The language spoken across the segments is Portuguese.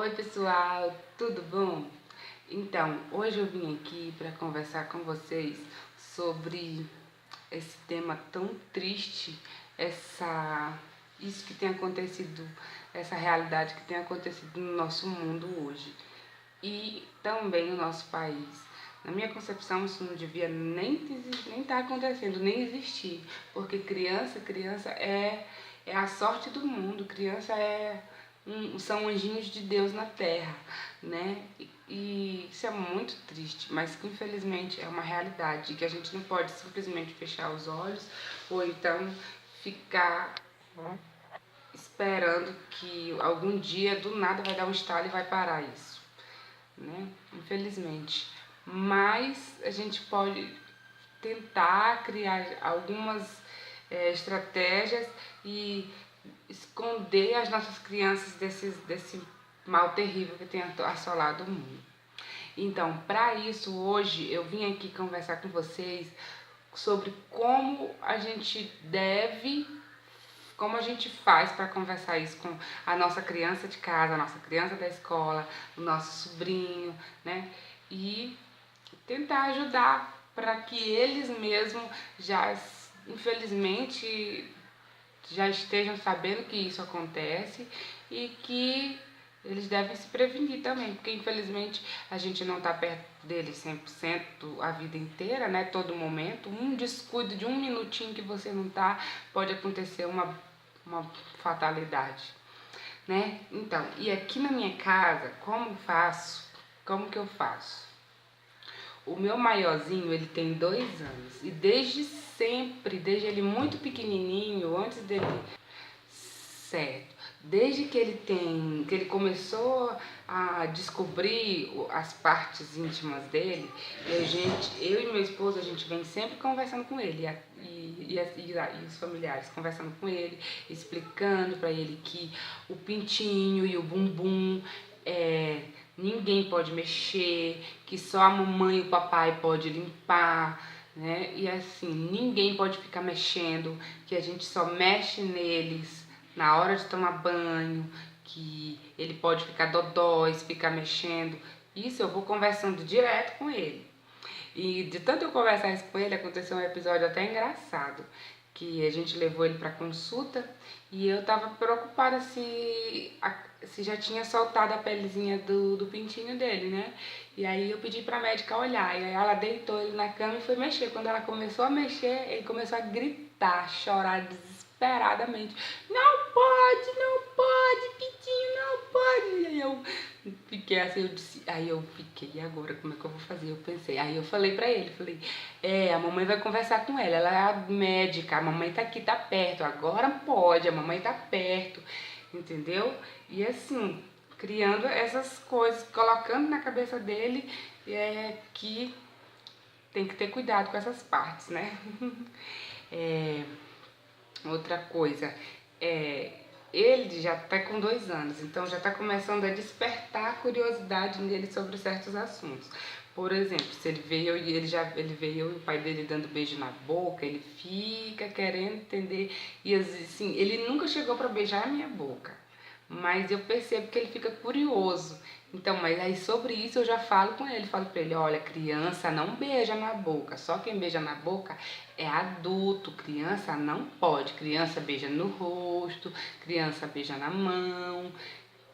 Oi pessoal, tudo bom? Então, hoje eu vim aqui para conversar com vocês sobre esse tema tão triste, isso que tem acontecido, essa realidade que tem acontecido no nosso mundo hoje e também no nosso país. Na minha concepção, isso não devia nem estar acontecendo, nem existir, porque criança é a sorte do mundo, são anjinhos de Deus na terra, né? E isso é muito triste, mas que infelizmente é uma realidade, que a gente não pode simplesmente fechar os olhos ou então ficar esperando que algum dia do nada vai dar um estalo e vai parar isso, né? Infelizmente. Mas a gente pode tentar criar algumas estratégias e esconder as nossas crianças desse mal terrível que tem assolado o mundo. Então, para isso, hoje eu vim aqui conversar com vocês sobre como a gente faz para conversar isso com a nossa criança de casa, a nossa criança da escola, o nosso sobrinho, né? E tentar ajudar para que eles mesmos infelizmente, já estejam sabendo que isso acontece e que eles devem se prevenir também, porque infelizmente a gente não está perto deles 100% a vida inteira, né? Todo momento, um descuido de um minutinho que você não tá, pode acontecer uma fatalidade, né? Então, e aqui na minha casa, como que eu faço? O meu maiorzinho, ele tem 2 anos e desde sempre, desde ele muito pequenininho, antes dele. Certo. Desde que ele começou a descobrir as partes íntimas dele, eu e meu esposo, a gente vem sempre conversando com ele, e os familiares conversando com ele, explicando para ele que o pintinho e o bumbum ninguém pode mexer, que só a mamãe e o papai pode limpar, né? E assim, ninguém pode ficar mexendo, que a gente só mexe neles na hora de tomar banho, que ele pode ficar dodói, ficar mexendo. Isso eu vou conversando direto com ele. E de tanto eu conversar isso com ele, aconteceu um episódio até engraçado, que a gente levou ele para consulta e eu tava preocupada se já tinha soltado a pelezinha do pintinho dele, né? E aí eu pedi pra médica olhar, e aí ela deitou ele na cama e foi mexer. Quando ela começou a mexer, ele começou a gritar, chorar desesperadamente. Não pode, pintinho, não pode. E aí eu fiquei assim, aí eu fiquei, e agora como é que eu vou fazer? Eu pensei, aí eu falei pra ele, a mamãe vai conversar com ela é a médica, a mamãe tá aqui, tá perto, agora pode, a mamãe tá perto, entendeu? E assim, criando essas coisas, colocando na cabeça dele que tem que ter cuidado com essas partes, né? Outra coisa, ele já está com 2 anos, então já está começando a despertar a curiosidade nele sobre certos assuntos. Por exemplo, se ele veio e ele veio e o pai dele dando beijo na boca, ele fica querendo entender. E assim, ele nunca chegou para beijar a minha boca, mas eu percebo que ele fica curioso. Então, mas aí sobre isso eu já falo com ele, falo pra ele, olha, criança não beija na boca, só quem beija na boca é adulto, criança não pode, criança beija no rosto, criança beija na mão,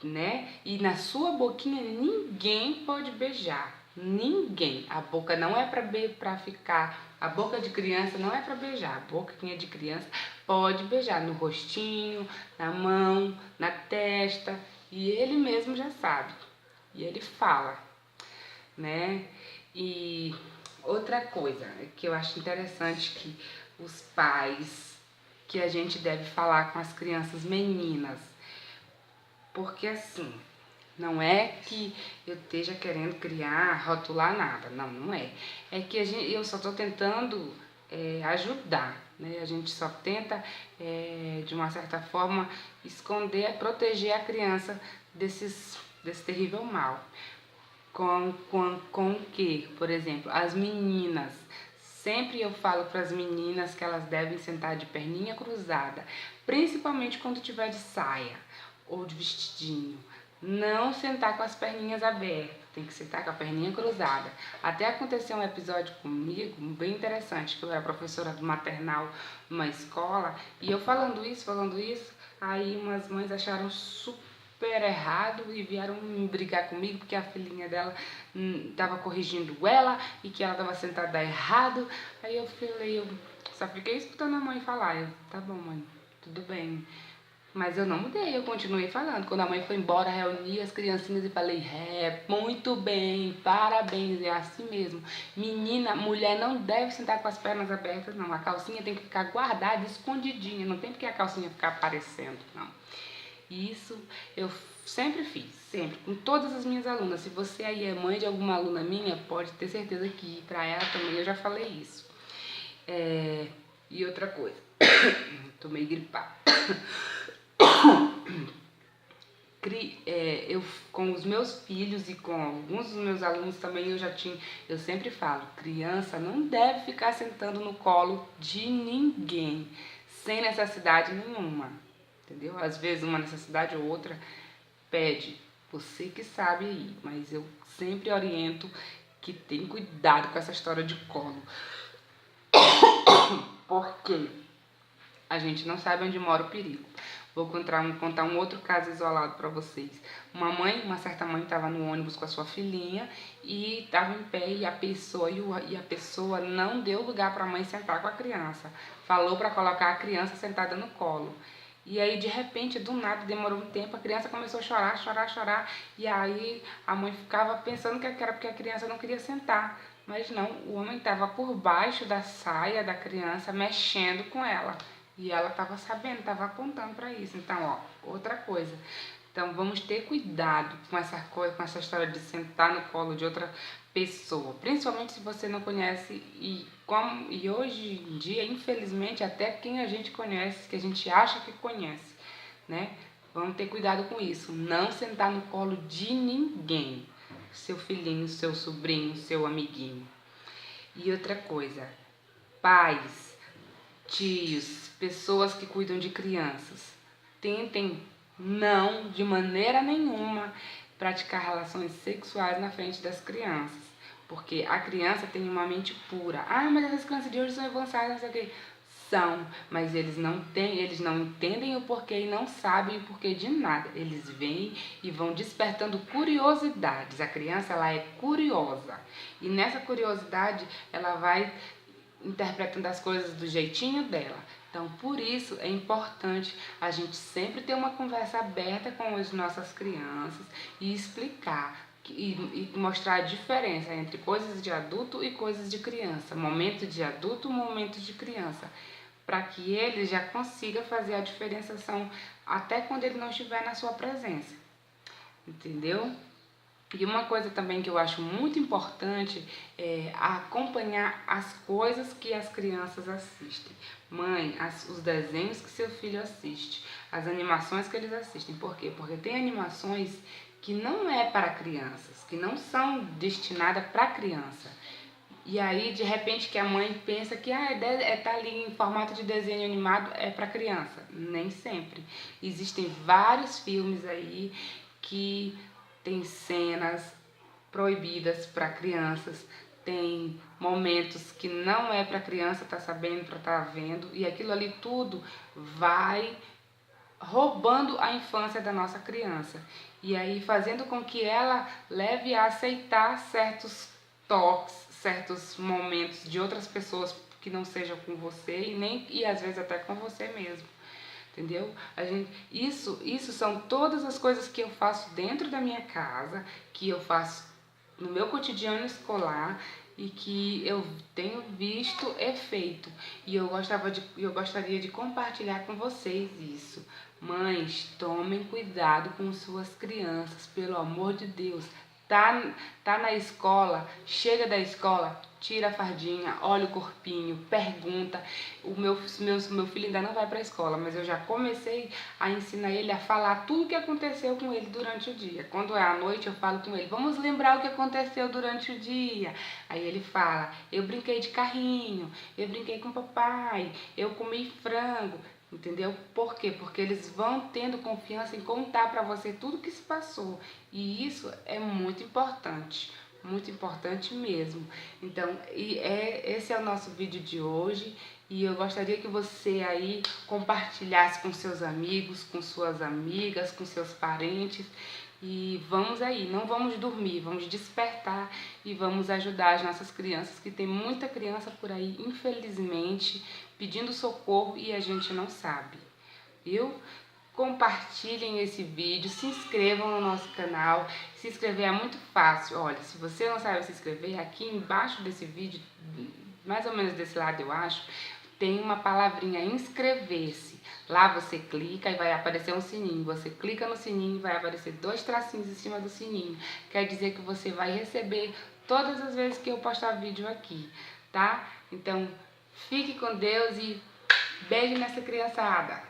né? E na sua boquinha ninguém pode beijar, ninguém. A boca não é pra ficar, a boca de criança não é pra beijar, a boquinha de criança pode beijar no rostinho, na mão, na testa, e ele mesmo já sabe. E ele fala, né? E outra coisa que eu acho interessante que os pais, que a gente deve falar com as crianças meninas, porque assim, não é que eu esteja querendo criar, rotular nada, não é. É que eu só estou tentando ajudar, né? A gente só tenta, de uma certa forma, esconder, proteger a criança desse terrível mal. Com o que? Por exemplo, as meninas. Sempre eu falo para as meninas que elas devem sentar de perninha cruzada, principalmente quando tiver de saia ou de vestidinho. não sentar com as perninhas abertas, tem que sentar com a perninha cruzada. Até aconteceu um episódio comigo bem interessante, que eu era professora do maternal numa escola, e eu falando isso, aí umas mães acharam super errado e vieram me brigar comigo porque a filhinha dela estava corrigindo ela e que ela estava sentada errado. Aí eu falei, eu só fiquei escutando a mãe falar, tá bom mãe, tudo bem. Mas eu não mudei, eu continuei falando. Quando a mãe foi embora, reuni as criancinhas e falei, muito bem, parabéns, é assim mesmo. Menina, mulher não deve sentar com as pernas abertas, não. A calcinha tem que ficar guardada, escondidinha, não tem porque a calcinha ficar aparecendo, não. Isso eu sempre fiz, sempre, com todas as minhas alunas. Se você aí é mãe de alguma aluna minha, pode ter certeza que para ela também eu já falei isso. E outra coisa, tô meio gripada. Eu com os meus filhos e com alguns dos meus alunos também eu sempre falo, criança não deve ficar sentando no colo de ninguém, sem necessidade nenhuma, entendeu? Às vezes uma necessidade ou outra pede, você que sabe aí, mas eu sempre oriento que tem cuidado com essa história de colo, porque a gente não sabe onde mora o perigo. Vou contar um outro caso isolado para vocês. Uma certa mãe estava no ônibus com a sua filhinha e estava em pé e a pessoa não deu lugar para a mãe sentar com a criança. Falou para colocar a criança sentada no colo. E aí, de repente, do nada, demorou um tempo, a criança começou a chorar. E aí a mãe ficava pensando que era porque a criança não queria sentar. Mas não, o homem estava por baixo da saia da criança, mexendo com ela. E ela estava sabendo, estava apontando para isso. Então, ó, outra coisa. Então, vamos ter cuidado com essa coisa, com essa história de sentar no colo de outra pessoa. Principalmente se você não conhece. E hoje em dia, infelizmente, até quem a gente conhece, que a gente acha que conhece, né? Vamos ter cuidado com isso. Não sentar no colo de ninguém. Seu filhinho, seu sobrinho, seu amiguinho. E outra coisa. Pais, tios, pessoas que cuidam de crianças, tentem não, de maneira nenhuma, praticar relações sexuais na frente das crianças, porque a criança tem uma mente pura. Ah, mas essas crianças de hoje são avançadas, não sei o que. São, mas eles não entendem o porquê e não sabem o porquê de nada. Eles vêm e vão despertando curiosidades. A criança, ela é curiosa. E nessa curiosidade, ela vai interpretando as coisas do jeitinho dela. Então, por isso é importante a gente sempre ter uma conversa aberta com as nossas crianças e explicar e mostrar a diferença entre coisas de adulto e coisas de criança, momento de adulto, momento de criança, para que ele já consiga fazer a diferenciação até quando ele não estiver na sua presença, entendeu? E uma coisa também que eu acho muito importante é acompanhar as coisas que as crianças assistem. Mãe, os desenhos que seu filho assiste, as animações que eles assistem. Por quê? Porque tem animações que não é para crianças, que não são destinadas para criança. E aí, de repente, que a mãe pensa que tá ali em formato de desenho animado, é para criança. Nem sempre. Existem vários filmes aí que tem cenas proibidas para crianças, tem momentos que não é para criança estar sabendo, para estar vendo, e aquilo ali tudo vai roubando a infância da nossa criança. E aí fazendo com que ela leve a aceitar certos toques, certos momentos de outras pessoas que não sejam com você e às vezes até com você mesmo. Entendeu? Isso são todas as coisas que eu faço dentro da minha casa, que eu faço no meu cotidiano escolar e que eu tenho visto efeito. E eu gostaria de compartilhar com vocês isso. Mães, tomem cuidado com suas crianças, pelo amor de Deus. Tá na escola, chega da escola, tira a fardinha, olha o corpinho, pergunta. Meu filho ainda não vai para a escola, mas eu já comecei a ensinar ele a falar tudo o que aconteceu com ele durante o dia. Quando é à noite, eu falo com ele, vamos lembrar o que aconteceu durante o dia. Aí ele fala, eu brinquei de carrinho, eu brinquei com o papai, eu comi frango. Entendeu? Por quê? Porque eles vão tendo confiança em contar para você tudo que se passou. E isso é muito importante mesmo. Então, esse é o nosso vídeo de hoje. E eu gostaria que você aí compartilhasse com seus amigos, com suas amigas, com seus parentes. E vamos aí, não vamos dormir, vamos despertar e vamos ajudar as nossas crianças, que tem muita criança por aí, infelizmente, pedindo socorro e a gente não sabe, viu? Compartilhem esse vídeo, se inscrevam no nosso canal. Se inscrever é muito fácil. Olha, se você não sabe se inscrever, aqui embaixo desse vídeo, mais ou menos desse lado eu acho, tem uma palavrinha inscrever-se. Lá você clica e vai aparecer um sininho. Você clica no sininho e vai aparecer 2 tracinhos em cima do sininho. Quer dizer que você vai receber todas as vezes que eu postar vídeo aqui, tá? Então, fique com Deus e beijo nessa criançada.